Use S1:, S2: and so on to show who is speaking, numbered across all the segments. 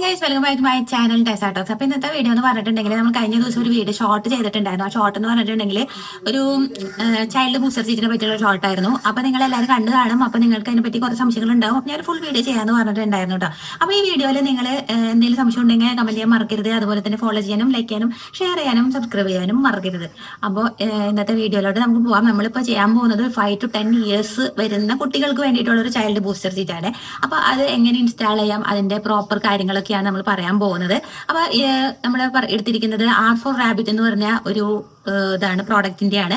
S1: Guys welcome back my channel Tessa Talks. അപ്പൊ ഇന്നത്തെ video എന്ന് പറഞ്ഞിട്ടുണ്ടെങ്കിൽ നമ്മൾ കഴിഞ്ഞ ദിവസം ഒരു വീഡിയോ ഷോർട്ട് ചെയ്തിട്ടുണ്ടായിരുന്നു. ആ ഷോർട്ട് എന്ന് പറഞ്ഞിട്ടുണ്ടെങ്കിൽ ഒരു ചൈൽഡ് ബൂസ്റ്റർ സീറ്റിനെ പറ്റിയുള്ള ഷോർട്ടായിരുന്നു. അപ്പൊ നിങ്ങൾ എല്ലാവരും കണ്ടു കാണും. അപ്പൊ നിങ്ങൾക്ക് അതിനെ പറ്റി കുറച്ച് സംശയങ്ങൾ ഉണ്ടാവും. അപ്പൊ ഞാൻ ഫുൾ വീഡിയോ ചെയ്യാന്ന് പറഞ്ഞിട്ടുണ്ടായിരുന്നു കേട്ടോ. അപ്പൊ ഈ വീഡിയോയിൽ നിങ്ങൾ എന്തെങ്കിലും സംശയം ഉണ്ടെങ്കിൽ കമന്റ് ചെയ്യാൻ മറക്കരുത്. അതുപോലെ തന്നെ ഫോളോ ചെയ്യാനും ലൈക്ക് ചെയ്യാനും ഷെയർ ചെയ്യാനും സബ്സ്ക്രൈബ് ചെയ്യാനും മറക്കരുത്. അപ്പോൾ ഇന്നത്തെ വീഡിയോയിലോട്ട് നമുക്ക് പോവാം. നമ്മളിപ്പോൾ ചെയ്യാൻ പോകുന്നത് 5 to 10 ഇയേഴ്സ് വരുന്ന കുട്ടികൾക്ക് വേണ്ടിയിട്ടുള്ള ഒരു ചൈൽഡ് ബൂസ്റ്റർ സീറ്റാണ്. അപ്പൊ അത് എങ്ങനെ ഇൻസ്റ്റാൾ ചെയ്യാം, അതിന്റെ പ്രോപ്പർ കാര്യങ്ങളൊക്കെയാണ് നമ്മൾ പറയാൻ പോകുന്നത്. അപ്പൊ നമ്മൾ എടുത്തിരിക്കുന്നത് R4 Rabbit എന്ന് പറഞ്ഞ ഒരു ഇതാണ്, പ്രോഡക്റ്റിന്റെ ആണ്,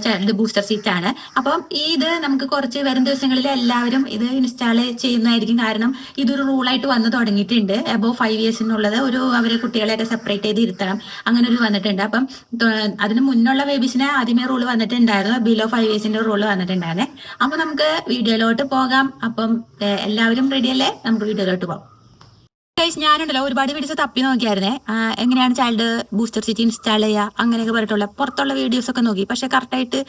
S1: ചൈൽഡ് ബൂസ്റ്റർ സീറ്റ് ആണ്. അപ്പം ഇത് നമുക്ക് കുറച്ച് വരും ദിവസങ്ങളിൽ എല്ലാവരും ഇത് ഇൻസ്റ്റാൾ ചെയ്യുന്നതായിരിക്കും. കാരണം ഇതൊരു റൂളായിട്ട് വന്ന് തുടങ്ങിയിട്ടുണ്ട്. അബോവ് 5 ഇയേഴ്സ് എന്നുള്ളത് ഒരു അവരെ കുട്ടികളെയൊക്കെ സെപ്പറേറ്റ് ചെയ്ത് ഇരുത്തണം, അങ്ങനെ ഒരു വന്നിട്ടുണ്ട്. അപ്പം അതിന് മുന്നുള്ള ബേബീസിന് ആദ്യമേ റൂൾ വന്നിട്ടുണ്ടായിരുന്നു, ബിലോ 5 ഇയേഴ്സിന്റെ റൂൾ വന്നിട്ടുണ്ടായിരുന്നേ. അപ്പൊ നമുക്ക് വീഡിയോയിലോട്ട് പോകാം. അപ്പം എല്ലാവരും റെഡിയല്ലേ? നമുക്ക് വീഡിയോയിലോട്ട് പോകാം. ഞാനുണ്ടല്ലോ ഒരുപാട് വീഡിയോസ് തപ്പി നോക്കിയായിരുന്നേ, എങ്ങനെയാണ് ചൈൽഡ് ബൂസ്റ്റർ സീറ്റ് ഇൻസ്റ്റാൾ ചെയ്യുക അങ്ങനെയൊക്കെ പറഞ്ഞിട്ടുള്ള പുറത്തുള്ള വീഡിയോസ് ഒക്കെ നോക്കി. പക്ഷെ കറക്റ്റായിട്ട്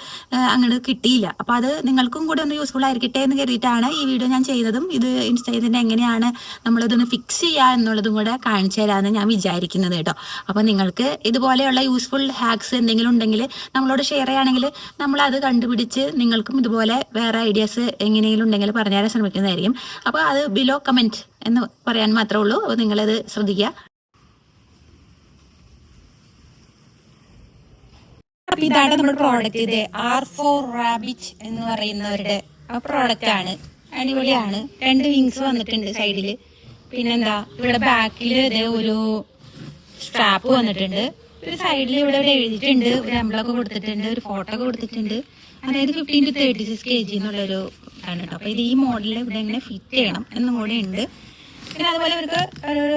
S1: അങ്ങോട്ട് കിട്ടിയില്ല. അപ്പൊ അത് നിങ്ങൾക്കും കൂടെ ഒന്ന് യൂസ്ഫുൾ ആയിരിക്കട്ടെ എന്ന് കരുതിയിട്ടാണ് ഈ വീഡിയോ ഞാൻ ചെയ്തതും. ഇത് ഇൻസ്റ്റാൾ ചെയ്തതിന് എങ്ങനെയാണ് നമ്മളിതൊന്ന് ഫിക്സ് ചെയ്യുക എന്നുള്ളതും കൂടെ കാണിച്ചു തരാമെന്ന് ഞാൻ വിചാരിക്കുന്നത് കേട്ടോ. അപ്പൊ നിങ്ങൾക്ക് ഇതുപോലെയുള്ള യൂസ്ഫുൾ ഹാക്സ് എന്തെങ്കിലും ഉണ്ടെങ്കിൽ നമ്മളോട് ഷെയർ ചെയ്യുകയാണെങ്കിൽ നമ്മളത് കണ്ടുപിടിച്ച് നിങ്ങൾക്കും ഇതുപോലെ വേറെ ഐഡിയാസ് എങ്ങനെയെങ്കിലും ഉണ്ടെങ്കിൽ പറഞ്ഞുതരാൻ ശ്രമിക്കുന്നതായിരിക്കും. അപ്പൊ അത് ബിലോ കമന്റ് എന്ന് പറയാൻ മാത്രമേ ഉള്ളൂ. അപ്പോൾ നിങ്ങളത് ശ്രദ്ധിക്കുക. അപ്പൊ ഇതാണ് നമ്മുടെ പ്രോഡക്റ്റ്. ഇത് R4 Rabbit എന്ന് പറയുന്നവരുടെ ആ പ്രോഡക്റ്റ് ആണ്. അടിപൊളിയാണ്. 2 വിങ്സ് വന്നിട്ടുണ്ട് സൈഡില്. പിന്നെന്താ, ഇവിടെ ബാക്കിൽ ഇത് ഒരു സ്ട്രാപ്പ് വന്നിട്ടുണ്ട്. ഒരു സൈഡിൽ ഇവിടെ എഴുതിയിട്ടുണ്ട്, ഒരു എംബ്ലൊക്കെ കൊടുത്തിട്ടുണ്ട്, ഒരു ഫോട്ടോ ഒക്കെ കൊടുത്തിട്ടുണ്ട്. അതായത് 15 to 36 kg എന്നുള്ളൊരു ആണ് കേട്ടോ. അപ്പൊ ഇത് ഈ മോഡലിൽ ഇവിടെ എങ്ങനെ ഫിറ്റ് ചെയ്യണം എന്നും കൂടെ ഉണ്ട്. പിന്നെ അതുപോലെ ഇവർക്ക് ഒരു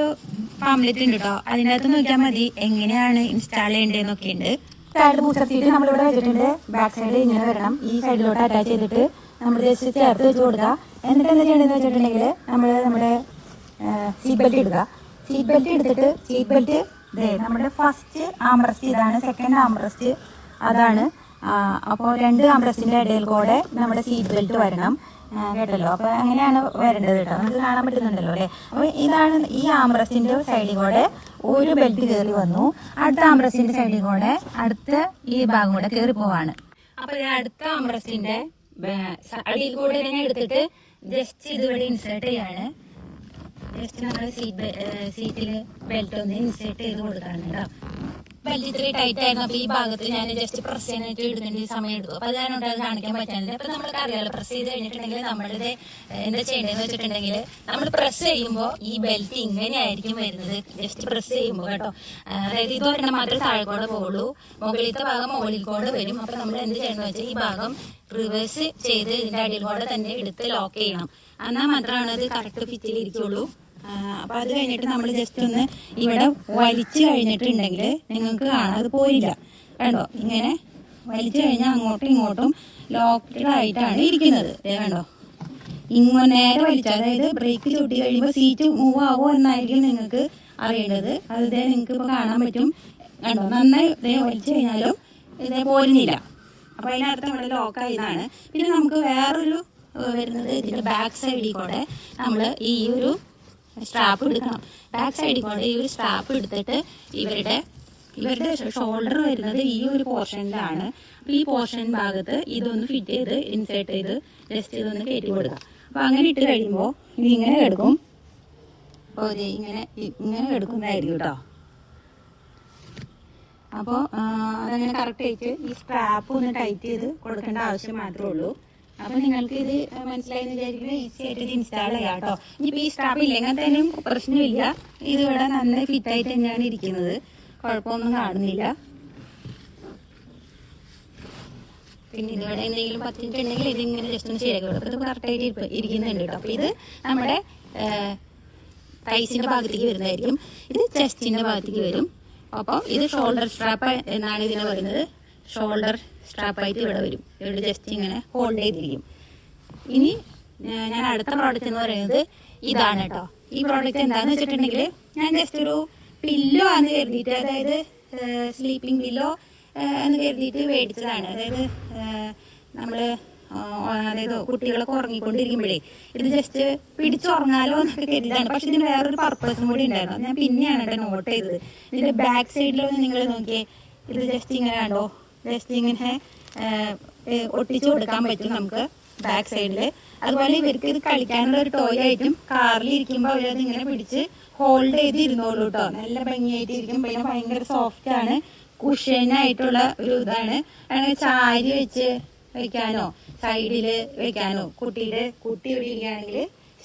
S1: പാംലെറ്റ് ഉണ്ട് കേട്ടോ. അതിൻ്റെ അകത്ത് നോക്കിയാൽ മതി എങ്ങനെയാണ് ഇൻസ്റ്റാൾ ചെയ്യേണ്ടതെന്നൊക്കെ ഉണ്ട്. ചൈൽഡ് ബൂസ്റ്റർ സീറ്റ് നമ്മളിവിടെ വെച്ചിട്ടുണ്ട്. ബാക്ക് സൈഡ് ഇങ്ങനെ വരണം. ഈ സൈഡിലോട്ട് അറ്റാച്ച് ചെയ്തിട്ട് നമ്മൾ ജസ്റ്റ് ചേർത്ത് വെച്ച് കൊടുക്കുക. എന്നിട്ട് എന്താ ചെയ്യേണ്ടതെന്ന് വെച്ചിട്ടുണ്ടെങ്കിൽ നമ്മുടെ സീറ്റ് ബെൽറ്റ് ഇടുക. സീറ്റ് ബെൽറ്റ് എടുത്തിട്ട് സീറ്റ് ബെൽറ്റ് നമ്മുടെ ഫസ്റ്റ് ആംറസ്റ്റ് ഇതാണ്, സെക്കൻഡ് ആംറസ്റ്റ് അതാണ്. അപ്പോൾ 2 ആംറസ്റ്റിന്റെ ഇടയിൽ കൂടെ നമ്മുടെ സീറ്റ് ബെൽറ്റ് വരണം കേട്ടല്ലോ. അപ്പൊ അങ്ങനെയാണ് വരേണ്ടത് കേട്ടോ. നമുക്ക് കാണാൻ പറ്റുന്നുണ്ടല്ലോ അല്ലെ. അപ്പൊ ഇതാണ് ഈ ആംറസ്റ്റിന്റെ സൈഡിൽ കൂടെ ഒരു ബെൽറ്റ് കയറി വന്നു. അടുത്ത ആംറസ്റ്റിന്റെ സൈഡിൽ കൂടെ അടുത്ത ഈ ഭാഗം കൂടെ കയറി പോവാണ്. അപ്പൊ അടുത്ത ആംറസ്റ്റിന്റെ അടിയിൽ കൂടെ ഇങ്ങനെ എടുത്തിട്ട് ജസ്റ്റ് ഇതുവരെ ഇൻസേർട്ട് ചെയ്യാണ്. ജസ്റ്റ് നമ്മൾ സീറ്റില് ബെൽറ്റ് ഒന്ന് ഇൻസേർട്ട് ചെയ്ത് കൊടുക്കാണ് കേട്ടോ. ബെൽറ്റ് ഇത്രയും ടൈറ്റ് ആയിരുന്നു. അപ്പൊ ഈ ഭാഗത്ത് ഞാൻ ജസ്റ്റ് പ്രസ് ചെയ്യാനായിട്ട് എടുക്കേണ്ട സമയം എടുത്തു. അപ്പൊ അതാണ് അത് കാണിക്കാൻ പറ്റുന്നത്. അപ്പൊ നമ്മൾക്ക് അറിയാലോ, പ്രസ് ചെയ്ത് കഴിഞ്ഞിട്ടുണ്ടെങ്കിൽ നമ്മളിത് എന്താ ചെയ്യേണ്ടതെന്ന് വെച്ചിട്ടുണ്ടെങ്കിൽ നമ്മൾ പ്രസ് ചെയ്യുമ്പോൾ ഈ ബെൽറ്റ് ഇങ്ങനെയായിരിക്കും വരുന്നത്. ജസ്റ്റ് പ്രസ് ചെയ്യുമ്പോൾ കേട്ടോ. അതായത് ഇത് ഒരെണ്ണം മാത്രമേ താഴെക്കൂടെ പോകുള്ളൂ, മുകളിലത്തെ ഭാഗം മുകളിൽ കൂടെ വരും. അപ്പൊ നമ്മൾ എന്ത് ചെയ്യണമെന്ന് വെച്ചാൽ ഈ ഭാഗം റിവേഴ്സ് ചെയ്ത് ഇതിന്റെ അടിയിൽ കൂടെ തന്നെ എടുത്ത് ലോക്ക് ചെയ്യണം. എന്നാൽ മാത്രമാണ് അത് കറക്റ്റ് ഫിറ്റിൽ ഇരിക്കുള്ളൂ. അപ്പൊ അത് കഴിഞ്ഞിട്ട് നമ്മൾ ജസ്റ്റ് ഒന്ന് ഇവിടെ വലിച്ചു കഴിഞ്ഞിട്ടുണ്ടെങ്കിൽ നിങ്ങൾക്ക് കാണാം അത് പോയില്ല. കണ്ടോ, ഇങ്ങനെ വലിച്ചു കഴിഞ്ഞാൽ അങ്ങോട്ടും ഇങ്ങോട്ടും ലോക്ക്ഡ് ആയിട്ടാണ് ഇരിക്കുന്നത്. കണ്ടോ, ഇങ്ങനെ നേരെ വലിച്ചു, അതായത് ബ്രേക്ക് ചൂട്ടി കഴിയുമ്പോൾ സീറ്റ് മൂവ് ആവോ എന്നായിരിക്കും നിങ്ങൾക്ക് അറിയേണ്ടത്. അത് നിങ്ങൾക്ക് ഇപ്പൊ കാണാൻ പറ്റും. കണ്ടോ, നന്നായി വലിച്ചു കഴിഞ്ഞാലും ഇതേ പോരുന്നില്ല. അപ്പൊ അതിനർത്ഥം ഇവിടെ ലോക്കായതാണ്. പിന്നെ നമുക്ക് വേറൊരു വരുന്നത് ഇതിന്റെ ബാക്ക് സൈഡിൽ കൂടെ നമ്മൾ ഈ ഒരു സ്ട്രാപ്പ് എടുക്കണം. ബാക്ക് സൈഡിൽ കൂടെ ഈ ഒരു സ്ട്രാപ്പ് എടുത്തിട്ട് ഇവരുടെ ഷോൾഡർ വരുന്നത് ഈ ഒരു പോർഷനിലാണ്. അപ്പൊ ഈ പോർഷൻ ഭാഗത്ത് ഇതൊന്ന് ഫിറ്റ് ചെയ്ത് ഇൻസേർട്ട് ചെയ്ത് ജസ്റ്റ് ഇതൊന്ന് കയറ്റി കൊടുക്കുക. അപ്പൊ അങ്ങനെ ഇട്ട് കഴിയുമ്പോൾ ഇത് ഇങ്ങനെ കിടക്കും. അപ്പോൾ ഇങ്ങനെ കിടക്കുന്നതായിരിക്കും കേട്ടോ. അപ്പോൾ അതങ്ങനെ കറക്റ്റ് ആയിട്ട് ഈ സ്ട്രാപ്പ് ഒന്ന് ടൈറ്റ് ചെയ്ത് കൊടുക്കേണ്ട ആവശ്യം മാത്രമേ ഉള്ളൂ. അപ്പൊ നിങ്ങൾക്ക് ഇത് മനസ്സിലായെന്ന് വിചാരിക്കുന്നത് ഈസി ആയിട്ട് ഇത് ഇൻസ്റ്റാൾ ചെയ്യാം കേട്ടോ. ഇനിയിപ്പോൾ ഈ സ്ട്രാപ്പ് ഇല്ലെങ്കിൽ തന്നെ പ്രശ്നമില്ല. ഇത് ഇവിടെ നന്നായി ഫിറ്റ് ആയിട്ട് തന്നെയാണ് ഇരിക്കുന്നത്, കുഴപ്പമൊന്നും കാണുന്നില്ല. പിന്നെ ഇതിവിടെ എന്തെങ്കിലും പറ്റിയിട്ടുണ്ടെങ്കിൽ ഇതിങ്ങനെ ജസ്റ്റ് ഒന്ന് ശരിയാക്കി കൊടുക്കും. ഇത് കറക്റ്റായിട്ട് ഇരിക്കുന്നുണ്ട് കേട്ടോ. അപ്പൊ ഇത് നമ്മുടെ തൈസിന്റെ ഭാഗത്തേക്ക് വരുന്നതായിരിക്കും. ഇത് ചെസ്റ്റിന്റെ ഭാഗത്തേക്ക് വരും. അപ്പോൾ ഇത് ഷോൾഡർ സ്ട്രാപ്പ് എന്നാണ് ഇതിനെ പറയുന്നത്. ഷോൾഡർ സ്ട്രാപ്പായിട്ട് ഇവിടെ വരും. ഇവിടെ ജസ്റ്റ് ഇങ്ങനെ ഹോൾഡ് ചെയ്തിരിക്കും. ഇനി ഞാൻ അടുത്ത പ്രോഡക്റ്റ് എന്ന് പറയുന്നത് ഇതാണ് കേട്ടോ. ഈ പ്രോഡക്റ്റ് എന്താണെന്ന് വെച്ചിട്ടുണ്ടെങ്കിൽ ഞാൻ ജസ്റ്റ് ഒരു പില്ലോ ആണെന്ന് കരുതിയിട്ട്, അതായത് സ്ലീപ്പിംഗ് പില്ലോ എന്ന് കരുതിയിട്ട് മേടിച്ചതാണ്. അതായത് നമ്മൾ അതായത് കുട്ടികളൊക്കെ ഉറങ്ങിക്കൊണ്ടിരിക്കുമ്പോഴേ ഇത് ജസ്റ്റ് പിടിച്ചുറങ്ങാലോ എന്നൊക്കെ കരുതാണ്. പക്ഷെ ഇതിന് വേറൊരു പർപ്പസും കൂടി ഉണ്ടായിരുന്നു. ഞാൻ പിന്നെയാണ് കേട്ടോ നോട്ട് ചെയ്തത്. ഇതിന്റെ ബാക്ക് സൈഡിലൊന്ന് നിങ്ങൾ നോക്കിയേ, ഇത് ജസ്റ്റ് ഇങ്ങനെ കണ്ടോ, ജസ്റ്റ് ഇങ്ങനെ ഒട്ടിച്ചു കൊടുക്കാൻ പറ്റും നമുക്ക് ബാക്ക് സൈഡില്. അതുപോലെ ഇവർക്ക് ഇത് കളിക്കാനുള്ള ഒരു ടോയ് ആയിട്ടും കാറിൽ ഇരിക്കുമ്പോൾ അവരത് ഇങ്ങനെ പിടിച്ച് ഹോൾഡ് ചെയ്ത് ഇരുന്നോളൂ കേട്ടോ. നല്ല ഭംഗിയായിട്ട് ഇരിക്കും. പിന്നെ ഭയങ്കര സോഫ്റ്റ് ആണ്, കുഷ്യനായിട്ടുള്ള ഒരു ഇതാണ്. അങ്ങനെ ചാരി വെച്ച് വെക്കാനോ സൈഡില് വെക്കാനോ, കുട്ടി ഇവിടെ ഇരിക്കുകയാണെങ്കിൽ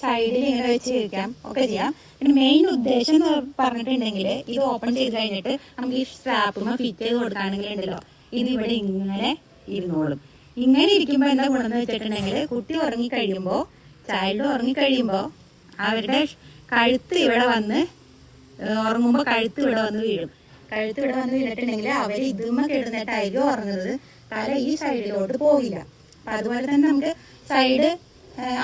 S1: സൈഡിൽ ഇങ്ങനെ വെച്ച് വെക്കാം ഒക്കെ ചെയ്യാം. പിന്നെ മെയിൻ ഉദ്ദേശം എന്ന് പറഞ്ഞിട്ടുണ്ടെങ്കിൽ ഇത് ഓപ്പൺ ചെയ്ത് കഴിഞ്ഞിട്ട് നമുക്ക് ഈ സ്ട്രാപ്പുമ്മ ഫിറ്റ് ചെയ്ത് കൊടുക്കുകയാണെങ്കിൽ ഉണ്ടല്ലോ, ഇത് ഇവിടെ ഇങ്ങനെ ഇരുന്നോളും. ഇങ്ങനെ ഇരിക്കുമ്പോൾ എന്താ ഗുണമെന്ന് വെച്ചിട്ടുണ്ടെങ്കിൽ കുട്ടി ഉറങ്ങിക്കഴിയുമ്പോൾ, ചൈൽഡ് ഉറങ്ങിക്കഴിയുമ്പോൾ അവരുടെ കഴുത്ത് ഇവിടെ വന്ന് ഉറങ്ങുമ്പോൾ കഴുത്ത് ഇവിടെ വന്ന് വീഴും. കഴുത്ത് ഇവിടെ വന്ന് വീണിട്ടുണ്ടെങ്കിൽ അവർ ഇതുമ്മ കിടന്നിട്ടായിരിക്കും ഉറങ്ങുന്നത്, തല ഈ സൈഡിലോട്ട് പോകില്ല. അപ്പം അതുപോലെ തന്നെ നമുക്ക് സൈഡ്,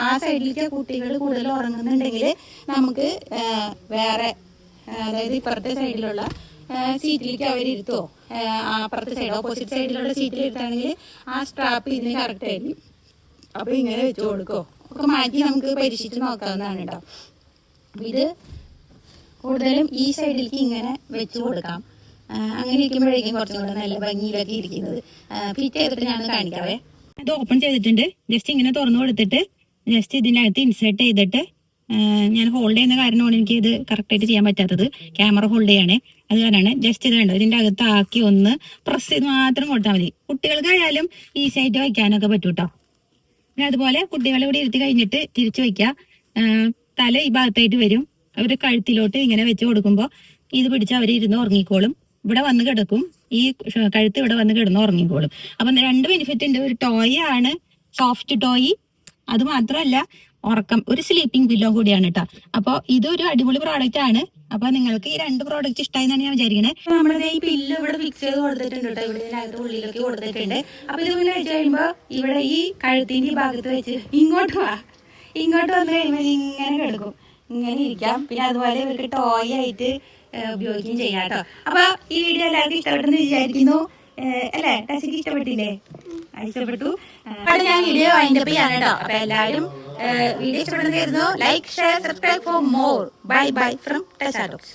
S1: ആ സൈഡിലേക്ക് കുട്ടികൾ കൂടുതൽ ഉറങ്ങുന്നുണ്ടെങ്കിൽ നമുക്ക് വേറെ, അതായത് ഇപ്പുറത്തെ സൈഡിലുള്ള സീറ്റിലേക്ക് അവരിരുത്തോ, അപ്പുറത്തെ സൈഡ് ഓപ്പോസിറ്റ് സൈഡിലുള്ള സീറ്റിൽ ഇരുത്താണെങ്കിൽ ആ സ്ട്രാപ്പ് ഇതിന് കറക്റ്റ് ആയിരിക്കും. അപ്പോൾ ഇങ്ങനെ വെച്ച് കൊടുക്കോ ഒക്കെ മാറ്റി നമുക്ക് പരീക്ഷിച്ച് നോക്കാവുന്നതാണ് കേട്ടോ. ഇത് കൂടുതലും ഈ സൈഡിലേക്ക് ഇങ്ങനെ വെച്ച് കൊടുക്കാം. അങ്ങനെ ഇരിക്കുമ്പോഴേക്കും കുറച്ചും കൂടെ നല്ല ഭംഗിയിലൊക്കെ ഇരിക്കുന്നത്. ഫിറ്റ് ചെയ്തിട്ട് ഞാൻ കാണിക്കാവേ. ഇത് ഓപ്പൺ ചെയ്തിട്ടുണ്ട്. ജസ്റ്റ് ഇങ്ങനെ തുറന്നു കൊടുത്തിട്ട് ജസ്റ്റ് ഇതിനകത്ത് ഇൻസേർട്ട് ചെയ്തിട്ട്, ഞാൻ ഹോൾഡ് ചെയ്യുന്ന കാരണമാണ് എനിക്ക് ഇത് കറക്റ്റായിട്ട് ചെയ്യാൻ പറ്റാത്തത്. ക്യാമറ ഹോൾഡ് ചെയ്യാണ്, അത് കാരണമാണ്. ജസ്റ്റ് ഇത് കണ്ടോ, ഇതിൻ്റെ അകത്ത് ആക്കി ഒന്ന് പ്രസ് ചെയ്ത് മാത്രം കൊടുത്താൽ മതി. കുട്ടികൾക്കായാലും ഈസി ആയിട്ട് വയ്ക്കാനൊക്കെ പറ്റും കേട്ടോ. പിന്നെ അതുപോലെ കുട്ടികളെ ഇവിടെ ഇരുത്തി കഴിഞ്ഞിട്ട് തിരിച്ചു വയ്ക്കുക. തല ഈ ഭാഗത്തായിട്ട് വരും. അവർ കഴുത്തിലോട്ട് ഇങ്ങനെ വെച്ച് കൊടുക്കുമ്പോൾ ഇത് പിടിച്ച് അവർ ഇരുന്ന് ഉറങ്ങിക്കോളും. ഇവിടെ വന്ന് കിടക്കും, ഈ കഴുത്ത് ഇവിടെ വന്ന് കിടന്ന് ഉറങ്ങിക്കോളും. അപ്പം 2 ബെനിഫിറ്റ് ഉണ്ട്. ഒരു ടോയ് ആണ്, സോഫ്റ്റ് ടോയ്. അത് മാത്രമല്ല ഉറക്കം, ഒരു സ്ലീപ്പിംഗ് പില്ലോ കൂടിയാണ് കേട്ടോ. അപ്പോൾ ഇതൊരു അടിപൊളി പ്രോഡക്റ്റ് ആണ്. അപ്പൊ നിങ്ങൾക്ക് ഈ 2 പ്രോഡക്റ്റ് ഇഷ്ടമായി എന്നാണ് ഞാൻ വിചാരിക്കണേ. നമ്മുടെ ഈ പില്ല് ഇവിടെ ഫിക്സ് ചെയ്ത് കൊടുത്തിട്ടുണ്ട് കേട്ടോ, ഇവിടെ ഇതിനകത്ത് ഉള്ളിലൊക്കെ കൊടുത്തിട്ടുണ്ട്. അപ്പൊ ഇത് പിന്നെ വെച്ച് കഴിയുമ്പോ ഇവിടെ ഈ കഴുത്തിന്റെ ഈ ഭാഗത്ത് വെച്ച് ഇങ്ങോട്ട് വന്ന് കഴിയുമ്പോൾ ഇങ്ങനെ കിടക്കും, ഇങ്ങനെ ഇരിക്കാം. പിന്നെ അതുപോലെ ഇവർക്ക് ടോയ് ആയിട്ട് ഉപയോഗിക്കുകയും ചെയ്യാം കേട്ടോ. അപ്പൊ ഈ വീഡിയോ എല്ലാവർക്കും ഇഷ്ടപ്പെട്ടെന്ന് വിചാരിക്കുന്നു അല്ലേ? ടെസ്സിക്ക് ഇഷ്ടപ്പെട്ടില്ലേ? ഇഷ്ടപ്പെട്ടു. അപ്പൊ ഞാൻ വീഡിയോ വൈൻഡപ്പ് ചെയ്യാണ് കേട്ടോ. അപ്പൊ എല്ലാവരും വീഡിയോ ഇഷ്ടപ്പെടുന്ന like, share, subscribe for more. Bye bye from Tessa talks.